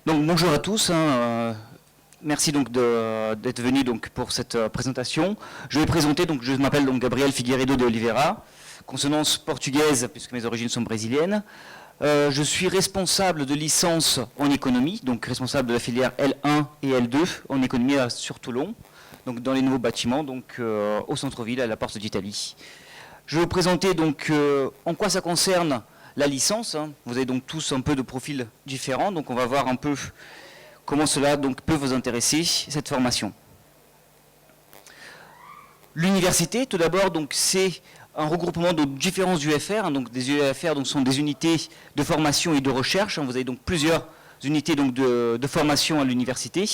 Donc bonjour à tous, merci donc d'être venus donc pour cette présentation. Je vais présenter, donc je m'appelle donc Gabriel Figueiredo de Oliveira, consonance portugaise puisque mes origines sont brésiliennes. Je suis responsable de licence en économie, donc responsable de la filière L1 et L2 en économie sur Toulon, donc dans les nouveaux bâtiments, donc au centre-ville à la Porte d'Italie. Je vais vous présenter donc en quoi ça concerne la licence. Vous avez donc tous un peu de profils différents, donc on va voir un peu comment cela donc peut vous intéresser, cette formation. L'université, tout d'abord, donc c'est un regroupement de différents UFR, donc des UFR donc, sont des unités de formation et de recherche. Vous avez donc plusieurs unités donc, de formation à l'université.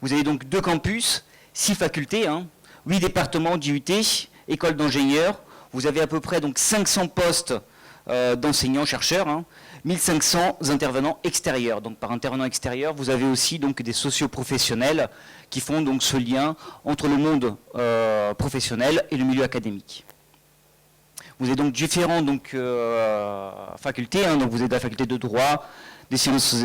Vous avez donc 2 campus, 6 facultés, 8 départements d'IUT, écoles d'ingénieurs. Vous avez à peu près donc 500 postes d'enseignants-chercheurs, 1500 intervenants extérieurs. Donc par intervenants extérieurs, vous avez aussi donc des socioprofessionnels qui font donc ce lien entre le monde professionnel et le milieu académique. Vous avez donc différentes donc, facultés, donc vous avez la faculté de droit, des sciences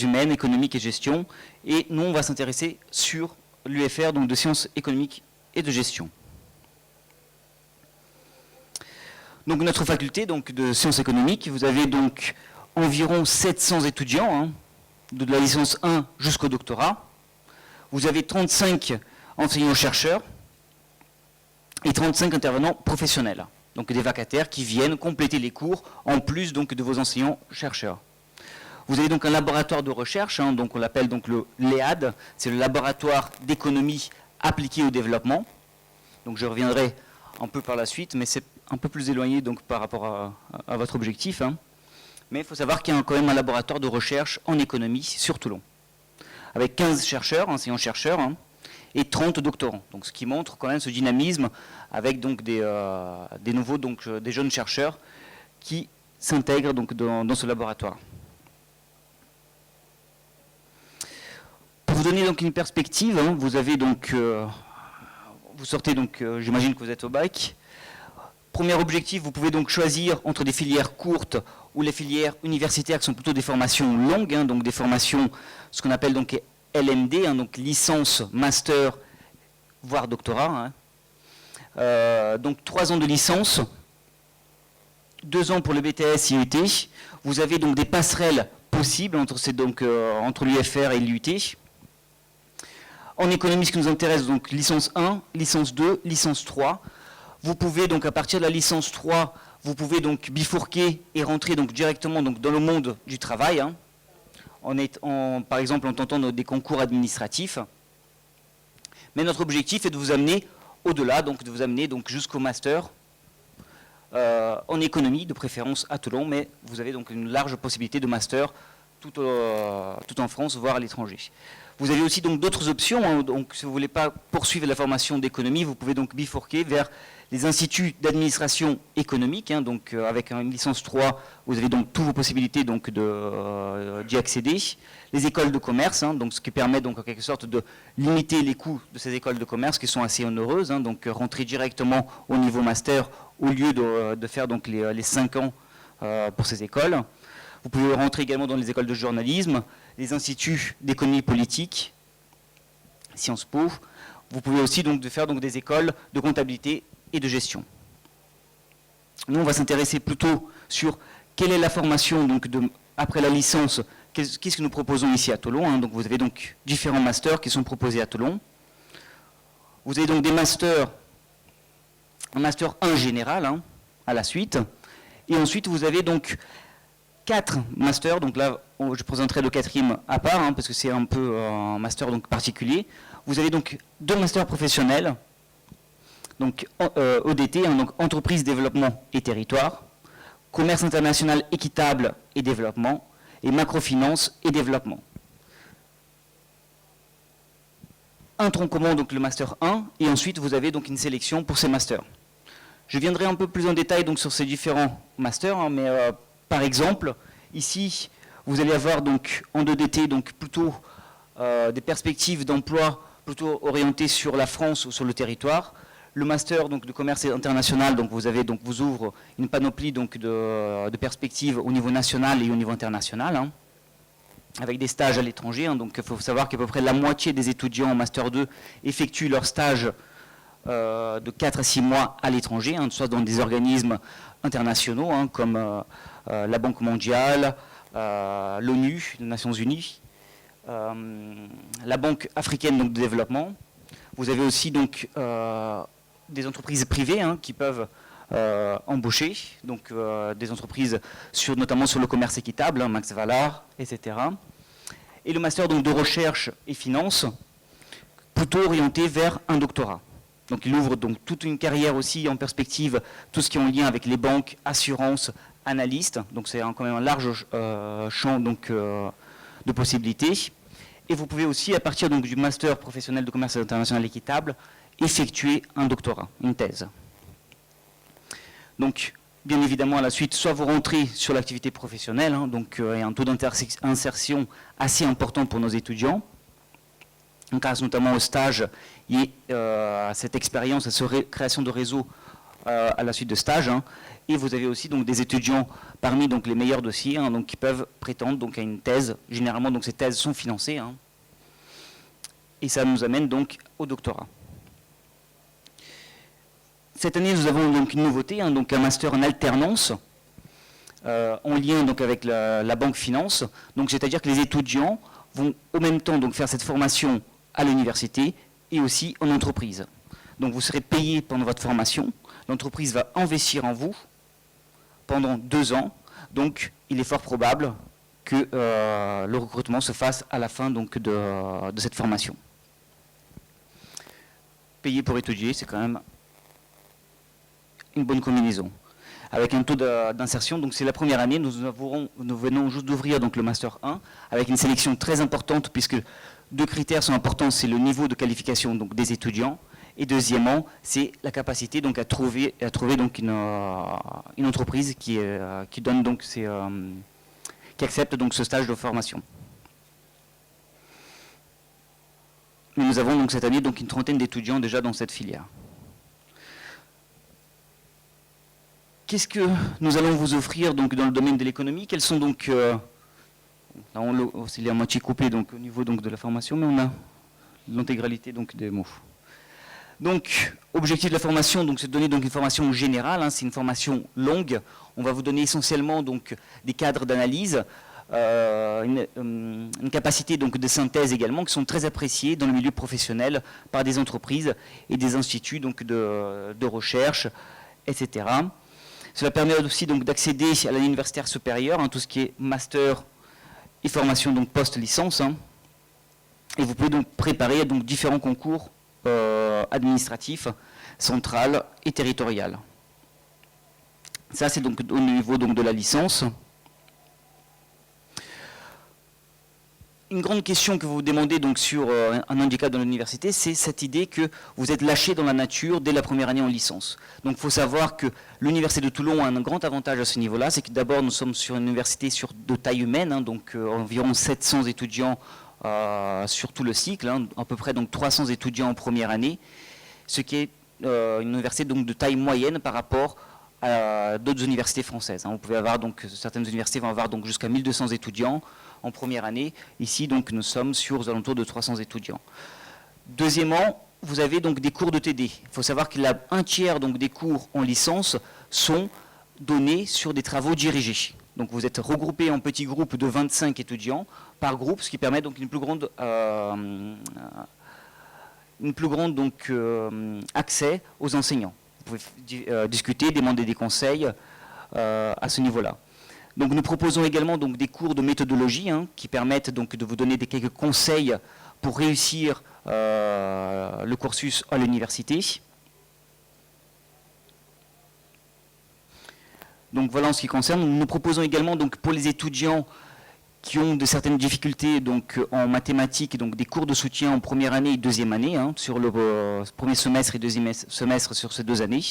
humaines, économiques et gestion. Et nous, on va s'intéresser sur l'UFR, donc de sciences économiques et de gestion. Donc notre faculté donc, de sciences économiques, vous avez donc environ 700 étudiants, de la licence 1 jusqu'au doctorat. Vous avez 35 enseignants-chercheurs et 35 intervenants professionnels, donc des vacataires qui viennent compléter les cours en plus donc, de vos enseignants-chercheurs. Vous avez donc un laboratoire de recherche, donc on l'appelle donc le LEAD, c'est le laboratoire d'économie appliquée au développement. Donc je reviendrai un peu par la suite, mais c'est un peu plus éloigné donc, par rapport à votre objectif. Mais il faut savoir qu'il y a quand même un laboratoire de recherche en économie sur Toulon, avec 15 chercheurs, enseignants-chercheurs, et 30 doctorants. Donc, ce qui montre quand même ce dynamisme avec donc, des nouveaux, donc, des jeunes chercheurs qui s'intègrent donc, dans ce laboratoire. Pour vous donner donc, une perspective, vous avez donc, vous sortez donc, j'imagine que vous êtes au bac. Premier objectif, vous pouvez donc choisir entre des filières courtes ou les filières universitaires qui sont plutôt des formations longues, donc des formations, ce qu'on appelle donc LMD, donc licence, master, voire doctorat. Donc 3 ans de licence, 2 ans pour le BTS IUT. Vous avez donc des passerelles possibles entre l'UFR et l'IUT. En économie, ce qui nous intéresse, donc licence 1, licence 2, licence 3. Vous pouvez donc à partir de la licence 3, vous pouvez donc bifurquer et rentrer donc directement donc dans le monde du travail, par exemple en tentant des concours administratifs. Mais notre objectif est de vous amener au-delà, donc de vous amener donc jusqu'au master en économie, de préférence à Toulon, mais vous avez donc une large possibilité de master tout en France, voire à l'étranger. Vous avez aussi donc d'autres options, donc si vous ne voulez pas poursuivre la formation d'économie, vous pouvez donc bifurquer vers les instituts d'administration économique, donc avec une licence 3, vous avez donc toutes vos possibilités donc d'y accéder. Les écoles de commerce, donc ce qui permet donc en quelque sorte de limiter les coûts de ces écoles de commerce qui sont assez onéreuses, donc rentrer directement au niveau master au lieu de faire donc les 5 ans pour ces écoles. Vous pouvez rentrer également dans les écoles de journalisme, les instituts d'économie politique, Sciences Po. Vous pouvez aussi donc faire donc des écoles de comptabilité et de gestion. Nous, on va s'intéresser plutôt sur quelle est la formation donc après la licence, qu'est-ce que nous proposons ici à Toulon. Donc vous avez donc différents masters qui sont proposés à Toulon. Vous avez donc des masters, un master 1 général à la suite. Et ensuite, vous avez donc 4 masters, donc là je présenterai le 4e à part, parce que c'est un peu un master donc particulier. Vous avez donc 2 masters professionnels, donc ODT, donc entreprise, développement et territoire, commerce international équitable et développement, et macrofinance et développement. Un tronc commun, donc le master 1, et ensuite vous avez donc une sélection pour ces masters. Je viendrai un peu plus en détail donc sur ces différents masters, mais par exemple, ici, vous allez avoir donc en 2DT donc plutôt des perspectives d'emploi plutôt orientées sur la France ou sur le territoire. Le master donc, de commerce international, donc vous ouvre une panoplie donc, de perspectives au niveau national et au niveau international. avec des stages à l'étranger. Donc il faut savoir qu'à peu près la moitié des étudiants en Master 2 effectuent leur stage de 4 à 6 mois à l'étranger, soit dans des organismes internationaux comme la Banque mondiale, l'ONU, les Nations Unies, la Banque africaine donc, de développement. Vous avez aussi donc, des entreprises privées qui peuvent embaucher, donc des entreprises notamment sur le commerce équitable, Max Valar, etc. Et le master donc, de recherche et finance, plutôt orienté vers un doctorat. Donc il ouvre donc toute une carrière aussi en perspective, tout ce qui est en lien avec les banques, assurances, analystes. Donc c'est quand même un large champ donc, de possibilités. Et vous pouvez aussi, à partir donc, du master professionnel de commerce international équitable, effectuer un doctorat, une thèse. Donc, bien évidemment, à la suite, soit vous rentrez sur l'activité professionnelle, donc il y a un taux d'insertion assez important pour nos étudiants, grâce notamment au stage et à cette expérience, à cette création de réseau à la suite de stage. Et vous avez aussi donc, des étudiants parmi donc, les meilleurs dossiers donc, qui peuvent prétendre donc, à une thèse. Généralement, donc, ces thèses sont financées. Et ça nous amène donc au doctorat. Cette année, nous avons donc une nouveauté, donc un master en alternance, en lien donc, avec la banque finance. Donc, c'est-à-dire que les étudiants vont au même temps donc, faire cette formation à l'université et aussi en entreprise. Donc vous serez payé pendant votre formation, l'entreprise va investir en vous pendant 2 ans, donc il est fort probable que le recrutement se fasse à la fin donc, de cette formation. Payer pour étudier, c'est quand même une bonne combinaison. Avec un taux d'insertion, donc c'est la première année, nous venons juste d'ouvrir donc, le Master 1, avec une sélection très importante, puisque 2 critères sont importants, c'est le niveau de qualification donc, des étudiants, et deuxièmement, c'est la capacité donc, à trouver donc, une entreprise qui donne donc qui accepte donc, ce stage de formation. Mais nous avons donc cette année donc, une trentaine d'étudiants déjà dans cette filière. Qu'est-ce que nous allons vous offrir donc, dans le domaine de l'économie? Quels sont donc... là, il est à moitié coupé donc, au niveau donc, de la formation, mais on a l'intégralité des mots. Donc, objectif de la formation, c'est de donner donc, une formation générale, c'est une formation longue. On va vous donner essentiellement donc, des cadres d'analyse, une capacité donc, de synthèse également, qui sont très appréciés dans le milieu professionnel par des entreprises et des instituts donc, de recherche, etc. Cela permet aussi d'accéder à l'année universitaire supérieure, tout ce qui est master et formation donc post-licence. Et vous pouvez donc préparer donc, différents concours administratifs, central et territorial. Ça, c'est donc au niveau donc, de la licence. Une grande question que vous vous demandez donc, sur un handicap dans l'université, c'est cette idée que vous êtes lâché dans la nature dès la première année en licence. Donc il faut savoir que l'Université de Toulon a un grand avantage à ce niveau-là, c'est que d'abord nous sommes sur une université de taille humaine, donc environ 700 étudiants sur tout le cycle, à peu près donc 300 étudiants en première année, ce qui est une université donc, de taille moyenne par rapport à d'autres universités françaises. Vous pouvez avoir donc, certaines universités vont avoir donc jusqu'à 1200 étudiants en première année. Ici, donc, nous sommes sur aux alentours de 300 étudiants. Deuxièmement, vous avez donc des cours de TD. Il faut savoir qu'un tiers donc, des cours en licence sont donnés sur des travaux dirigés. Donc vous êtes regroupés en petits groupes de 25 étudiants par groupe, ce qui permet donc une plus grande donc, accès aux enseignants. Vous pouvez discuter, demander des conseils à ce niveau-là. Donc nous proposons également donc, des cours de méthodologie qui permettent donc, de vous donner quelques conseils pour réussir le cursus à l'université. Donc voilà en ce qui concerne. Nous proposons également donc, pour les étudiants qui ont de certaines difficultés donc, en mathématiques, donc, des cours de soutien en première année et deuxième année, sur le premier semestre et deuxième semestre sur ces 2 années.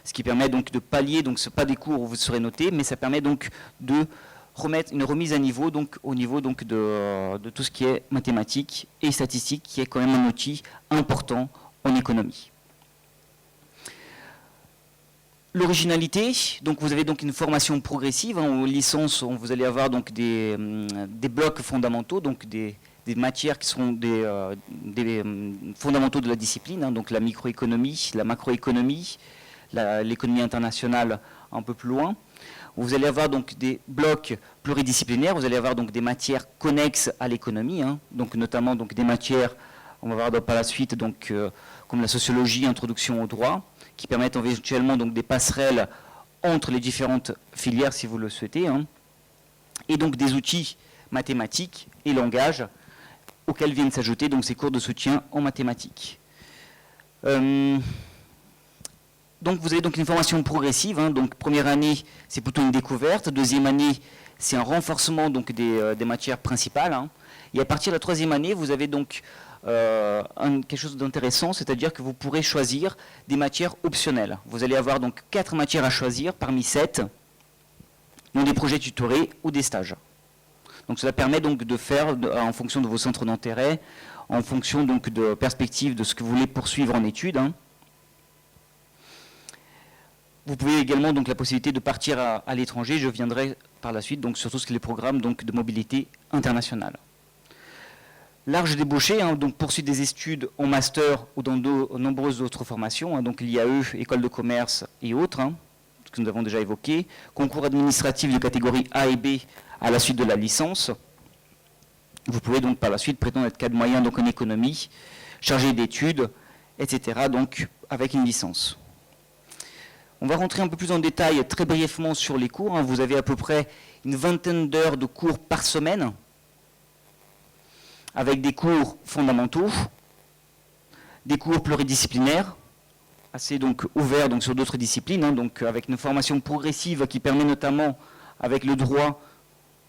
Ce qui permet donc de pallier, donc ce n'est pas des cours où vous serez noté, mais ça permet donc de remettre une remise à niveau donc, au niveau donc, de tout ce qui est mathématiques et statistiques, qui est quand même un outil important en économie. L'originalité, donc vous avez donc une formation progressive, en licence vous allez avoir donc des blocs fondamentaux, donc des matières qui seront des fondamentaux de la discipline, hein, donc la microéconomie, la macroéconomie, l'économie internationale un peu plus loin. Vous allez avoir donc des blocs pluridisciplinaires, vous allez avoir donc des matières connexes à l'économie, hein, donc notamment donc des matières, on va voir par la suite, donc, comme la sociologie, introduction au droit, qui permettent éventuellement donc des passerelles entre les différentes filières si vous le souhaitez, hein, et donc des outils mathématiques et langages auxquels viennent s'ajouter donc ces cours de soutien en mathématiques. Donc vous avez donc une formation progressive, hein, donc première année c'est plutôt une découverte, deuxième année c'est un renforcement donc des matières principales, hein, et à partir de la troisième année vous avez donc quelque chose d'intéressant, c'est-à-dire que vous pourrez choisir des matières optionnelles. Vous allez avoir donc 4 matières à choisir parmi 7, dont des projets tutorés ou des stages. Donc cela permet donc de faire, en fonction de vos centres d'intérêt, en fonction donc de perspectives de ce que vous voulez poursuivre en études, hein. Vous pouvez également donc la possibilité de partir à l'étranger. Je viendrai par la suite donc sur tout ce qui est les programmes donc de mobilité internationale. Large débauché, hein, donc poursuite des études en master ou dans de nombreuses autres formations, hein, donc l'IAE, école de commerce et autres, hein, ce que nous avons déjà évoqué. Concours administratif de catégorie A et B à la suite de la licence. Vous pouvez donc par la suite prétendre être cadre moyen donc en économie, chargé d'études, etc. donc avec une licence. On va rentrer un peu plus en détail très brièvement sur les cours, hein. Vous avez à peu près une vingtaine d'heures de cours par semaine, avec des cours fondamentaux, des cours pluridisciplinaires, assez donc ouverts donc, sur d'autres disciplines, hein, donc avec une formation progressive qui permet notamment, avec le droit,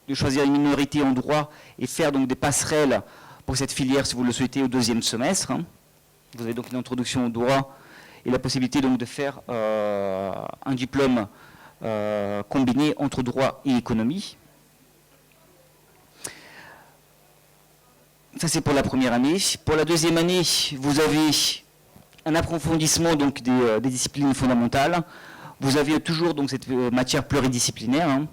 de choisir une minorité en droit et faire donc des passerelles pour cette filière si vous le souhaitez au deuxième semestre, hein. Vous avez donc une introduction au droit et la possibilité donc de faire un diplôme combiné entre droit et économie. Ça c'est pour la première année. Pour la deuxième année, vous avez un approfondissement donc des disciplines fondamentales. Vous avez toujours donc cette matière pluridisciplinaire, hein.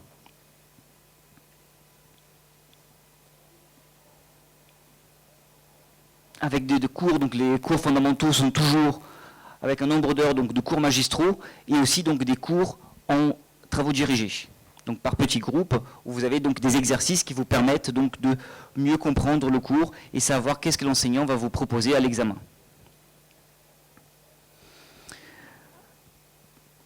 Avec des cours, donc les cours fondamentaux sont toujours avec un nombre d'heures donc de cours magistraux et aussi donc des cours en travaux dirigés. Donc par petits groupes, où vous avez donc des exercices qui vous permettent donc de mieux comprendre le cours et savoir qu'est-ce que l'enseignant va vous proposer à l'examen.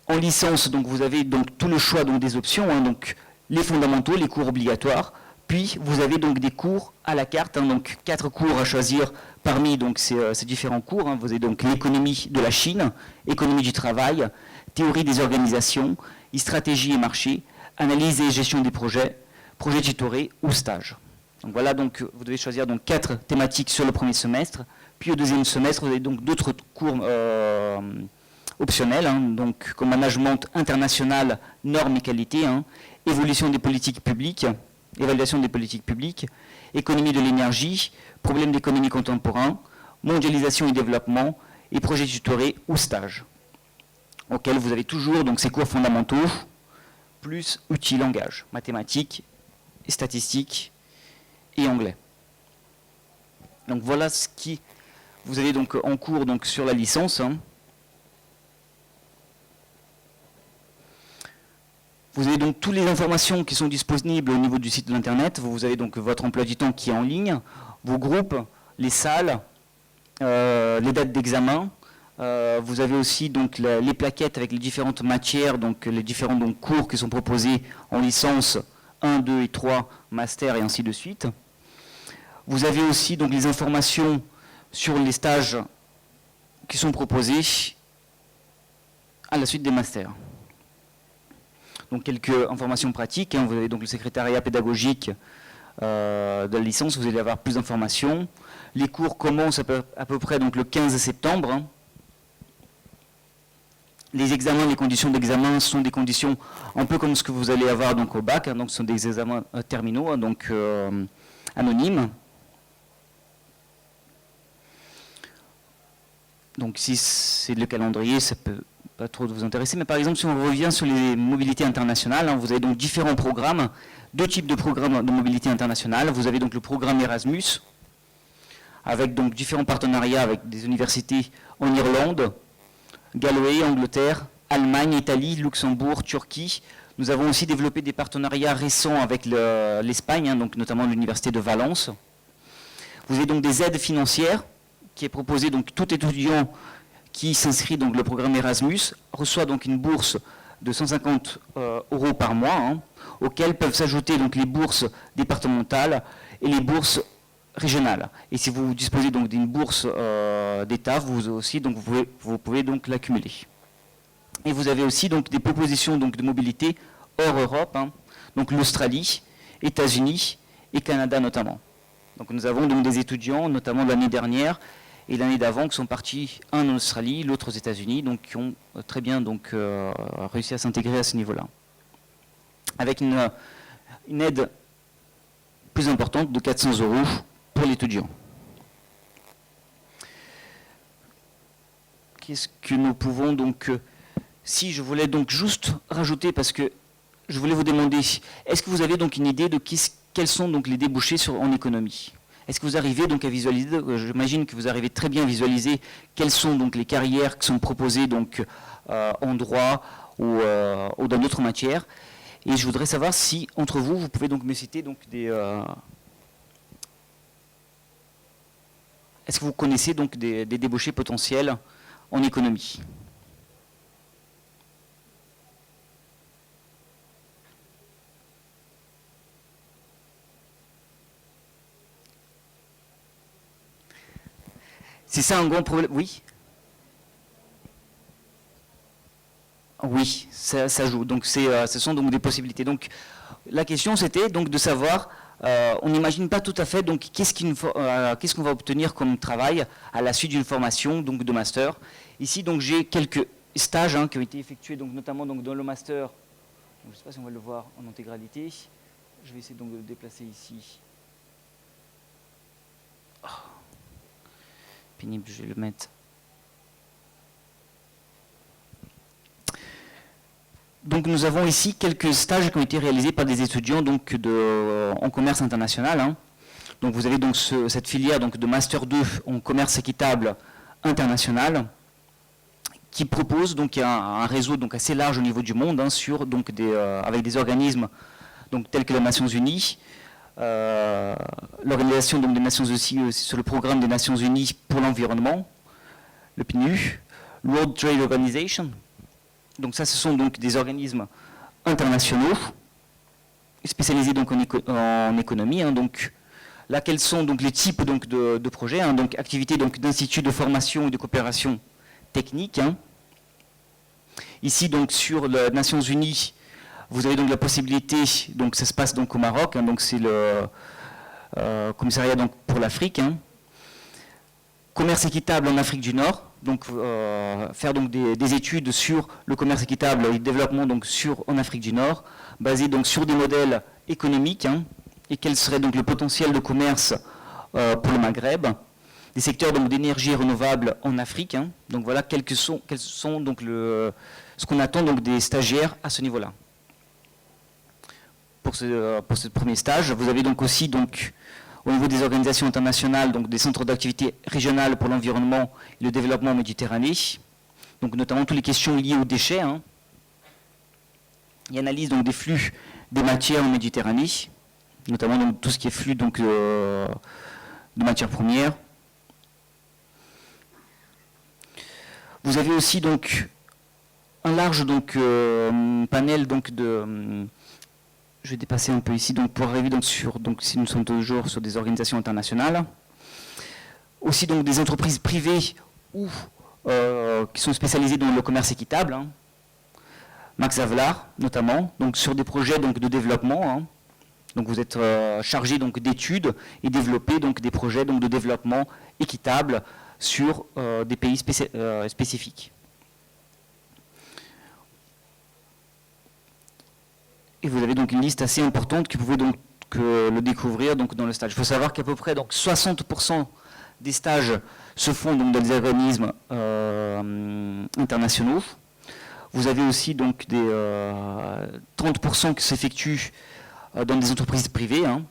En licence, donc vous avez donc tout le choix donc des options, hein, donc les fondamentaux, les cours obligatoires, puis vous avez donc des cours à la carte, hein, donc 4 cours à choisir parmi donc ces différents cours, hein. Vous avez donc l'économie de la Chine, économie du travail, théorie des organisations, stratégie et marché, analyse et gestion des projets, projets tutorés ou stages. Donc voilà, donc vous devez choisir donc 4 thématiques sur le premier semestre, puis au deuxième semestre vous avez donc d'autres cours optionnels, hein, donc comme management international, normes et qualité, hein, évolution des politiques publiques, évaluation des politiques publiques, économie de l'énergie, problèmes d'économie contemporain, mondialisation et développement, et projets tutorés ou stages, auxquels vous avez toujours donc ces cours fondamentaux, plus outils langage, mathématiques, et statistiques et anglais. Donc voilà ce qui vous avez donc en cours donc sur la licence, hein. Vous avez donc toutes les informations qui sont disponibles au niveau du site de l'internet. Vous avez donc votre emploi du temps qui est en ligne, vos groupes, les salles, les dates d'examen. Vous avez aussi donc les plaquettes avec les différentes matières, donc les différents donc, cours qui sont proposés en licence 1, 2 et 3, master et ainsi de suite. Vous avez aussi donc les informations sur les stages qui sont proposés à la suite des masters. Donc quelques informations pratiques, hein. Vous avez donc le secrétariat pédagogique de la licence, vous allez avoir plus d'informations. Les cours commencent à peu près donc, le 15 septembre. Hein. Les examens, les conditions d'examen sont des conditions un peu comme ce que vous allez avoir donc, au bac, hein. Donc ce sont des examens terminaux, hein, donc anonymes. Donc si c'est le calendrier, ça peut pas trop vous intéresser, mais par exemple, si on revient sur les mobilités internationales, hein, vous avez donc différents programmes, deux types de programmes de mobilité internationale. Vous avez donc le programme Erasmus, avec donc différents partenariats avec des universités en Irlande, Galway, Angleterre, Allemagne, Italie, Luxembourg, Turquie. Nous avons aussi développé des partenariats récents avec l'Espagne, hein, donc notamment l'université de Valence. Vous avez donc des aides financières qui est proposée, donc tout étudiant qui s'inscrit dans le programme Erasmus reçoit donc une bourse de 150 € par mois, hein, auxquelles peuvent s'ajouter donc les bourses départementales et les bourses régionales. Et si vous disposez donc d'une bourse d'État, vous pouvez donc l'accumuler. Et vous avez aussi donc des propositions donc de mobilité hors Europe, hein, donc l'Australie, États-Unis et Canada notamment. Donc nous avons donc des étudiants, notamment l'année dernière et l'année d'avant, qui sont partis, un en Australie, l'autre aux États-Unis, donc qui ont très bien donc, réussi à s'intégrer à ce niveau-là. Avec une aide plus importante de 400 € pour l'étudiant. Qu'est-ce que nous pouvons donc... Si je voulais donc juste rajouter, parce que je voulais vous demander, est-ce que vous avez donc une idée de quels sont donc les débouchés en économie? Est-ce que vous arrivez donc à visualiser, j'imagine que vous arrivez très bien à visualiser quelles sont donc les carrières qui sont proposées donc en droit ou dans d'autres matières. Et je voudrais savoir si entre vous, vous pouvez donc me citer donc des... Est-ce que vous connaissez donc des débouchés potentiels en économie? C'est ça un grand problème? Oui. Oui, ça joue. Donc ce sont donc des possibilités. Donc la question c'était donc de savoir, on n'imagine pas tout à fait donc qu'est-ce qu'on va obtenir comme travail à la suite d'une formation donc de master. Ici donc j'ai quelques stages hein, qui ont été effectués donc notamment donc dans le master. Donc, je ne sais pas si on va le voir en intégralité. Je vais essayer donc de le déplacer ici. Oh. Pénible, je vais le mettre. Donc nous avons ici quelques stages qui ont été réalisés par des étudiants donc en commerce international. Hein. Donc vous avez donc cette filière donc de Master 2 en commerce équitable international qui propose donc un réseau donc assez large au niveau du monde hein, sur donc avec des organismes donc tels que les Nations Unies. L'organisation des Nations Unies sur le programme des Nations Unies pour l'environnement, le PNU, World Trade Organization. Donc ça, ce sont donc des organismes internationaux spécialisés donc en économie. Hein, donc là, quels sont donc les types donc de projets hein, donc activités donc d'instituts de formation et de coopération technique. Hein. Ici donc sur les Nations Unies. Vous avez donc la possibilité, donc ça se passe donc au Maroc, hein, donc c'est le commissariat donc pour l'Afrique. Hein. Commerce équitable en Afrique du Nord, donc faire donc des études sur le commerce équitable et le développement donc en Afrique du Nord, basé donc sur des modèles économiques hein, et quel serait donc le potentiel de commerce pour le Maghreb, des secteurs donc d'énergie renouvelable en Afrique. Hein. Donc voilà quels sont donc ce qu'on attend donc des stagiaires à ce niveau-là. Pour ce premier stage, vous avez donc aussi donc, au niveau des organisations internationales, donc des centres d'activité régionales pour l'environnement et le développement en Méditerranée, donc notamment toutes les questions liées aux déchets. Hein. Il analyse donc des flux des matières en Méditerranée, notamment donc, tout ce qui est flux donc, de matières premières. Vous avez aussi donc un large donc, panel donc, de... Je vais dépasser un peu ici donc, pour arriver donc, si nous sommes toujours sur des organisations internationales. Aussi donc, des entreprises privées ou qui sont spécialisées dans le commerce équitable. Hein. Max Havelaar notamment, donc, sur des projets donc, de développement. Hein. Donc vous êtes chargé donc, d'études et développer donc, des projets donc, de développement équitable sur des pays spécifiques. Et vous avez donc une liste assez importante que vous pouvez donc le découvrir donc, dans le stage. Il faut savoir qu'à peu près donc, 60% des stages se font donc, dans des organismes internationaux. Vous avez aussi donc des 30% qui s'effectuent dans des entreprises privées, hein,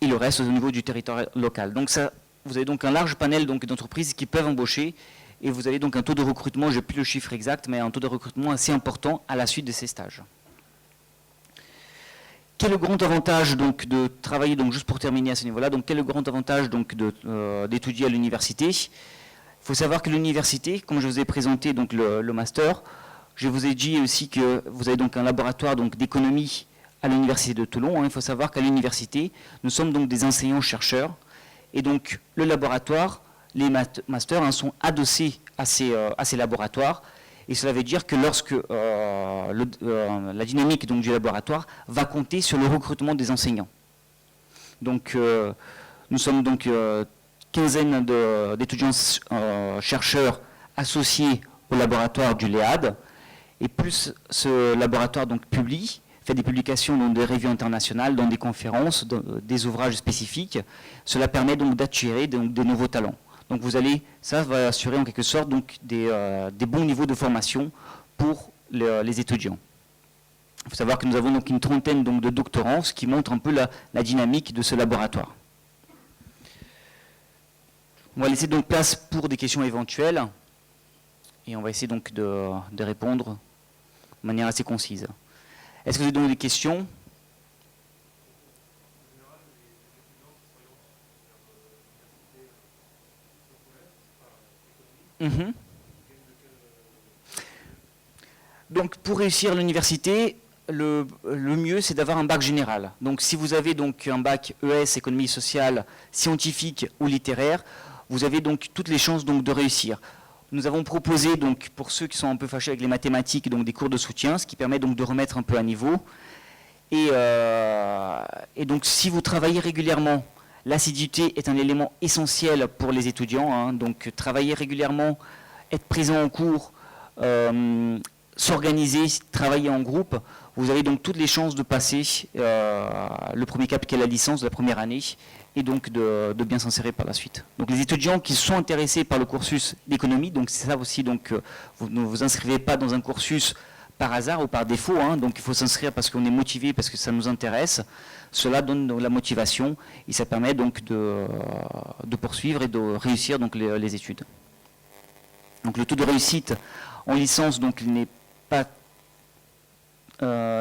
et le reste au niveau du territoire local. Donc ça, vous avez donc un large panel d'entreprises qui peuvent embaucher, et vous avez donc un taux de recrutement, je n'ai plus le chiffre exact, mais un taux de recrutement assez important à la suite de ces stages. Quel est le grand avantage donc, de travailler, donc, juste pour terminer à ce niveau-là, donc quel est le grand avantage d'étudier à l'université? Il faut savoir que l'université, comme je vous ai présenté donc, le master, je vous ai dit aussi que vous avez donc un laboratoire d'économie à l'université de Toulon. Hein. Il faut savoir qu'à l'université, nous sommes donc des enseignants-chercheurs, et donc le laboratoire, les masters hein, sont adossés à ces laboratoires, et cela veut dire que lorsque la dynamique donc, du laboratoire va compter sur le recrutement des enseignants. Donc nous sommes donc quinzaine d'étudiants chercheurs associés au laboratoire du LEAD, et plus ce laboratoire donc, publie, fait des publications dans des revues internationales, dans des conférences, dans des ouvrages spécifiques. Cela permet donc d'attirer des nouveaux talents. Donc ça va assurer en quelque sorte donc des bons niveaux de formation pour les étudiants. Il faut savoir que nous avons donc une trentaine donc, de doctorants, ce qui montre un peu la dynamique de ce laboratoire. On va laisser donc place pour des questions éventuelles, et on va essayer donc de répondre de manière assez concise. Est-ce que vous avez donc des questions ? Donc pour réussir à l'université, le mieux c'est d'avoir un bac général. Donc si vous avez donc un bac ES, économie sociale, scientifique ou littéraire, vous avez donc toutes les chances donc de réussir. Nous avons proposé donc pour ceux qui sont un peu fâchés avec les mathématiques donc des cours de soutien, ce qui permet donc de remettre un peu à niveau. Et donc si vous travaillez régulièrement, l'assiduité est un élément essentiel pour les étudiants. Hein, donc travailler régulièrement, être présent en cours, s'organiser, travailler en groupe, vous avez donc toutes les chances de passer le premier cap qui est la licence de la première année, et donc de bien s'insérer par la suite. Donc les étudiants qui sont intéressés par le cursus d'économie, donc c'est ça aussi, donc vous ne vous inscrivez pas dans un cursus par hasard ou par défaut, hein, donc il faut s'inscrire parce qu'on est motivé, parce que ça nous intéresse. Cela donne donc la motivation et ça permet donc de poursuivre et de réussir donc les études. Donc le taux de réussite en licence donc il n'est pas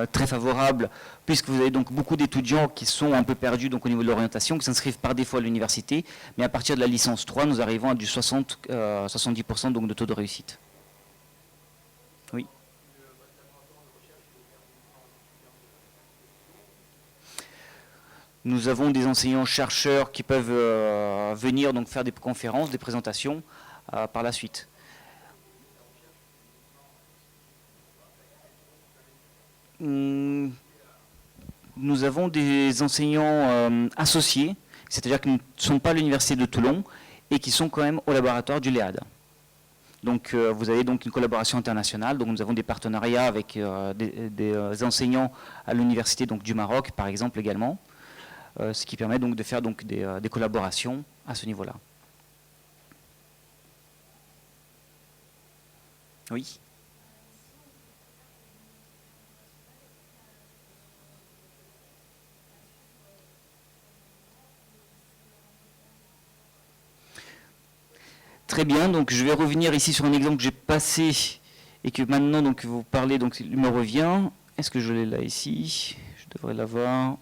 très favorable, puisque vous avez donc beaucoup d'étudiants qui sont un peu perdus donc, au niveau de l'orientation, qui s'inscrivent par défaut à l'université, mais à partir de la licence 3, nous arrivons à du 70% donc, de taux de réussite. Oui. Nous avons des enseignants-chercheurs qui peuvent venir donc, faire des conférences, des présentations par la suite. Nous avons des enseignants associés, c'est-à-dire qui ne sont pas à l'université de Toulon et qui sont quand même au laboratoire du LEAD. Donc vous avez donc une collaboration internationale, donc nous avons des partenariats avec des enseignants à l'université du Maroc par exemple également, ce qui permet donc de faire donc, des collaborations à ce niveau-là. Oui. Très bien, donc je vais revenir ici sur un exemple que j'ai passé et que maintenant donc, vous parlez, donc il me revient. Est-ce que je l'ai là ici? Je devrais l'avoir.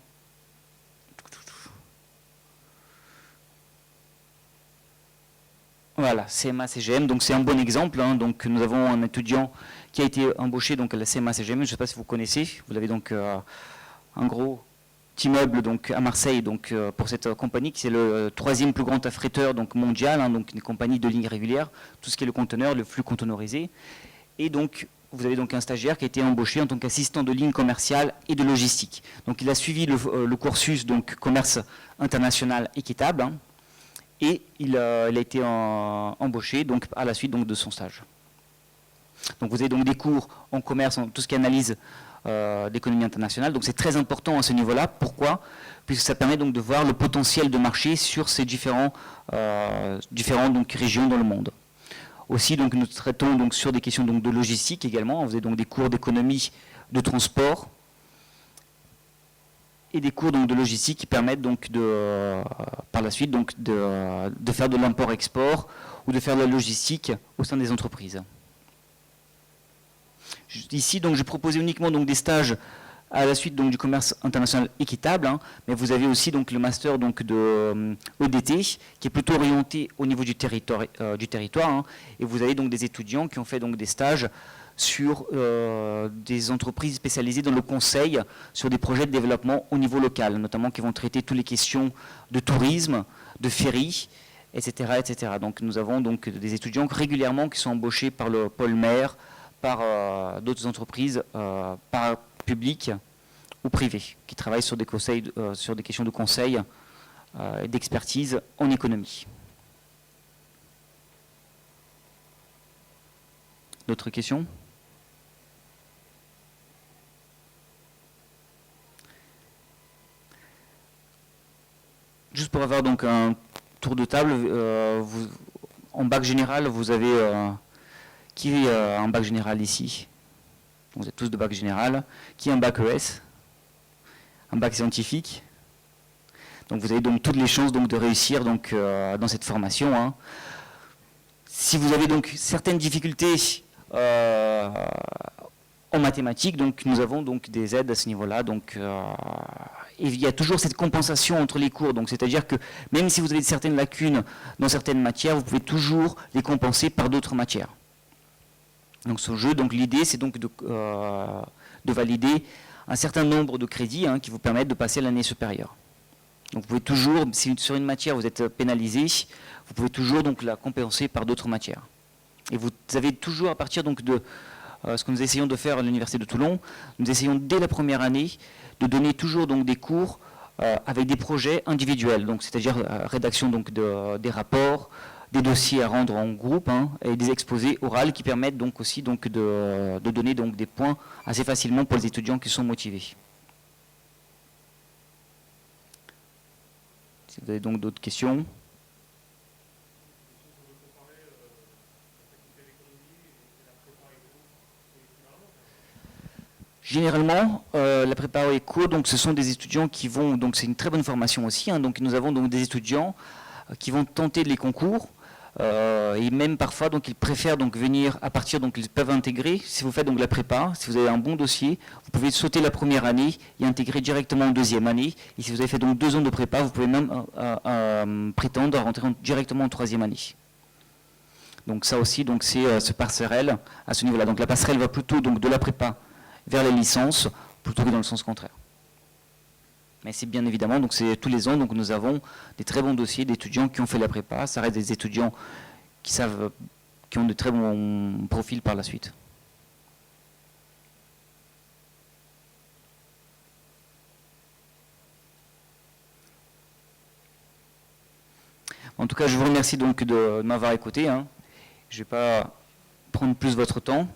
Voilà, CMA-CGM, donc c'est un bon exemple. Hein, donc nous avons un étudiant qui a été embauché donc, à la CMA-CGM, je ne sais pas si vous connaissez, vous avez donc un gros immeuble donc, à Marseille donc, pour cette compagnie, qui est le troisième plus grand affréteur donc, mondial, hein, donc une compagnie de ligne régulière, tout ce qui est le conteneur, le flux conteneurisé. Et donc, vous avez donc un stagiaire qui a été embauché en tant qu'assistant de ligne commerciale et de logistique. Donc il a suivi le cursus donc, commerce international équitable, hein, et il a été embauché donc, à la suite donc, de son stage. Donc vous avez donc des cours en commerce, en tout ce qui est analyse d'économie internationale. Donc c'est très important à ce niveau-là. Pourquoi? Puisque ça permet donc de voir le potentiel de marché sur ces différentes donc, régions dans le monde. Aussi, donc, nous traitons donc, sur des questions donc, de logistique également. On faisait donc des cours d'économie de transport et des cours donc, de logistique qui permettent donc par la suite donc, de faire de l'import-export ou de faire de la logistique au sein des entreprises. Ici, donc, j'ai proposé uniquement donc, des stages à la suite donc, du commerce international équitable, hein, mais vous avez aussi donc, le master donc, de EDT qui est plutôt orienté au niveau du territoire, hein, et vous avez donc des étudiants qui ont fait donc, des stages sur des entreprises spécialisées dans le conseil sur des projets de développement au niveau local, notamment qui vont traiter toutes les questions de tourisme, de ferry, etc., etc. Donc nous avons donc des étudiants régulièrement qui sont embauchés par le pôle maire, par d'autres entreprises, par publiques ou privées, qui travaillent sur des conseils, sur des questions de conseil et d'expertise en économie. D'autres questions ? Juste pour avoir donc un tour de table, en bac général, vous avez qui a un bac général ici? Vous êtes tous de bac général. Qui a un bac ES? Un bac scientifique? Donc vous avez donc toutes les chances donc, de réussir donc, dans cette formation. Hein. Si vous avez donc certaines difficultés en mathématiques, donc nous avons donc des aides à ce niveau-là. Donc et il y a toujours cette compensation entre les cours. Donc c'est-à-dire que même si vous avez certaines lacunes dans certaines matières, vous pouvez toujours les compenser par d'autres matières. Donc ce jeu, donc l'idée c'est donc de valider un certain nombre de crédits hein, qui vous permettent de passer à l'année supérieure. Donc vous pouvez toujours, si sur une matière vous êtes pénalisé, vous pouvez toujours donc la compenser par d'autres matières. Et vous avez toujours à partir donc de ce que nous essayons de faire à l'Université de Toulon, nous essayons dès la première année de donner toujours donc des cours avec des projets individuels, donc c'est-à-dire rédaction donc des rapports, des dossiers à rendre en groupe hein, et des exposés oraux qui permettent donc aussi donc de donner donc des points assez facilement pour les étudiants qui sont motivés. Si vous avez donc d'autres questions. Généralement, la prépa éco, donc ce sont des étudiants qui vont, donc c'est une très bonne formation aussi, hein, donc nous avons donc des étudiants qui vont tenter les concours et même parfois donc ils préfèrent donc venir à partir donc ils peuvent intégrer si vous faites donc la prépa, si vous avez un bon dossier, vous pouvez sauter la première année et intégrer directement en deuxième année. Et si vous avez fait donc 2 ans de prépa, vous pouvez même prétendre à rentrer directement en troisième année. Donc ça aussi donc c'est ce passerelle à ce niveau-là. Donc la passerelle va plutôt donc de la prépa vers les licences plutôt que dans le sens contraire. Mais c'est bien évidemment, donc c'est tous les ans, donc nous avons des très bons dossiers d'étudiants qui ont fait la prépa. Ça reste des étudiants qui ont de très bons profils par la suite. En tout cas, je vous remercie donc de m'avoir écouté. Hein. Je ne vais pas prendre plus votre temps.